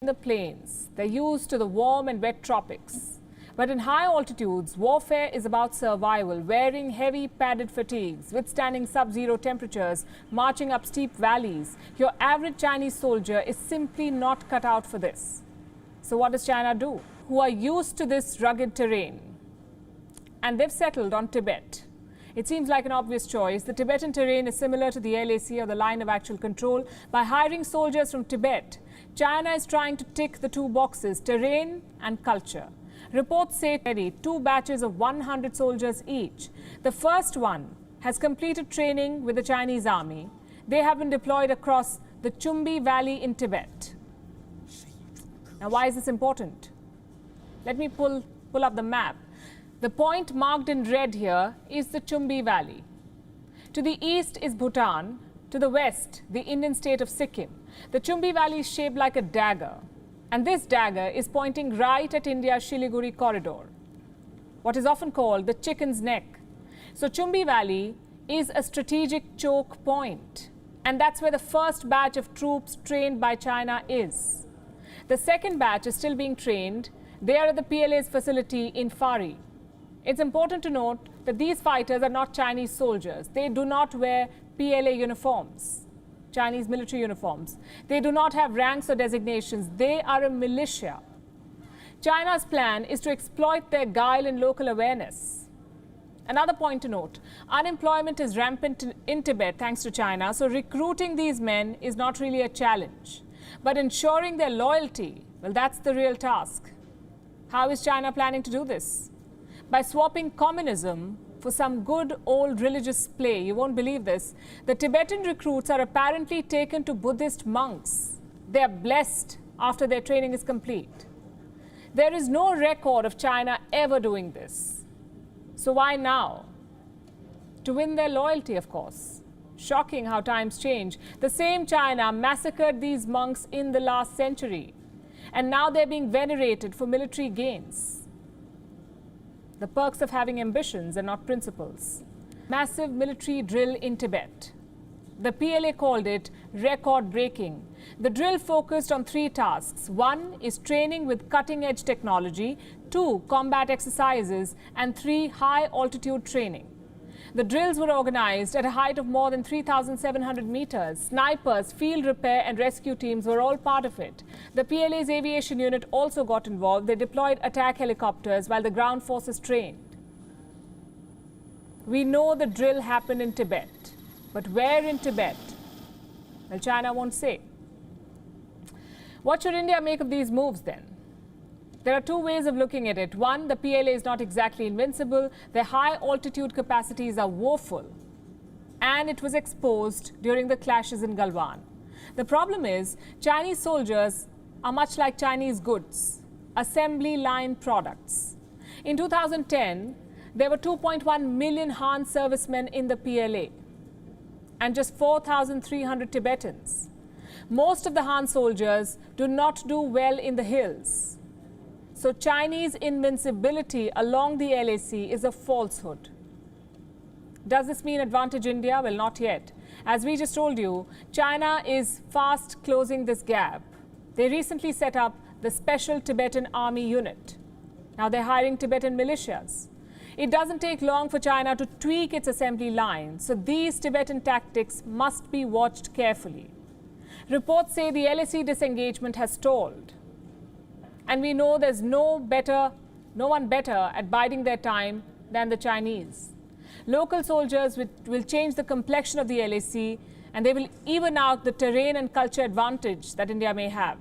In the plains, they're used to the warm and wet tropics. But in high altitudes, warfare is about survival, wearing heavy padded fatigues, withstanding sub-zero temperatures, marching up steep valleys. Your average Chinese soldier is simply not cut out for this. So what does China do? Who are used to this rugged terrain. And they've settled on Tibet. It seems like an obvious choice. The Tibetan terrain is similar to the LAC, or the line of actual control. By hiring soldiers from Tibet, China is trying to tick the two boxes, terrain and culture. Reports say 2 batches of 100 soldiers each. The first one has completed training with the Chinese army. They have been deployed across the Chumbi Valley in Tibet. Now, why is this important? Let me pull up the map. The point marked in red here is the Chumbi Valley. To the east is Bhutan. To the west, the Indian state of Sikkim. The Chumbi Valley is shaped like a dagger. And this dagger is pointing right at India's Siliguri corridor, what is often called the chicken's neck. So Chumbi Valley is a strategic choke point. And that's where the first batch of troops trained by China is. The second batch is still being trained. They are at the PLA's facility in Fari. It's important to note that these fighters are not Chinese soldiers. They do not wear PLA uniforms, Chinese military uniforms. They do not have ranks or designations. They are a militia. China's plan is to exploit their guile and local awareness. Another point to note, unemployment is rampant in Tibet thanks to China, so recruiting these men is not really a challenge. But ensuring their loyalty, well, that's the real task. How is China planning to do this? By swapping communism for some good old religious play. You won't believe this. The Tibetan recruits are apparently taken to Buddhist monks. They are blessed after their training is complete. There is no record of China ever doing this. So why now? To win their loyalty, of course. Shocking how times change. The same China massacred these monks in the last century. And now they're being venerated for military gains. The perks of having ambitions and not principles. Massive military drill in Tibet. The PLA called it record-breaking. The drill focused on 3 tasks. 1 is training with cutting-edge technology, 2 combat exercises, and 3 high-altitude training. The drills were organized at a height of more than 3,700 meters. Snipers, field repair and rescue teams were all part of it. The PLA's aviation unit also got involved. They deployed attack helicopters while the ground forces trained. We know the drill happened in Tibet. But where in Tibet? Well, China won't say. What should India make of these moves then? There are 2 ways of looking at it. 1, the PLA is not exactly invincible. Their high altitude capacities are woeful. And it was exposed during the clashes in Galwan. The problem is, Chinese soldiers are much like Chinese goods, assembly line products. In 2010, there were 2.1 million Han servicemen in the PLA and just 4,300 Tibetans. Most of the Han soldiers do not do well in the hills. So Chinese invincibility along the LAC is a falsehood. Does this mean advantage India? Well, not yet. As we just told you, China is fast closing this gap. They recently set up the Special Tibetan Army Unit. Now they're hiring Tibetan militias. It doesn't take long for China to tweak its assembly line, so these Tibetan tactics must be watched carefully. Reports say the LAC disengagement has stalled. And we know there's no one better at biding their time than the Chinese. Local soldiers will change the complexion of the LAC, and they will even out the terrain and culture advantage that India may have.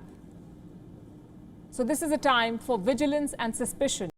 So this is a time for vigilance and suspicion.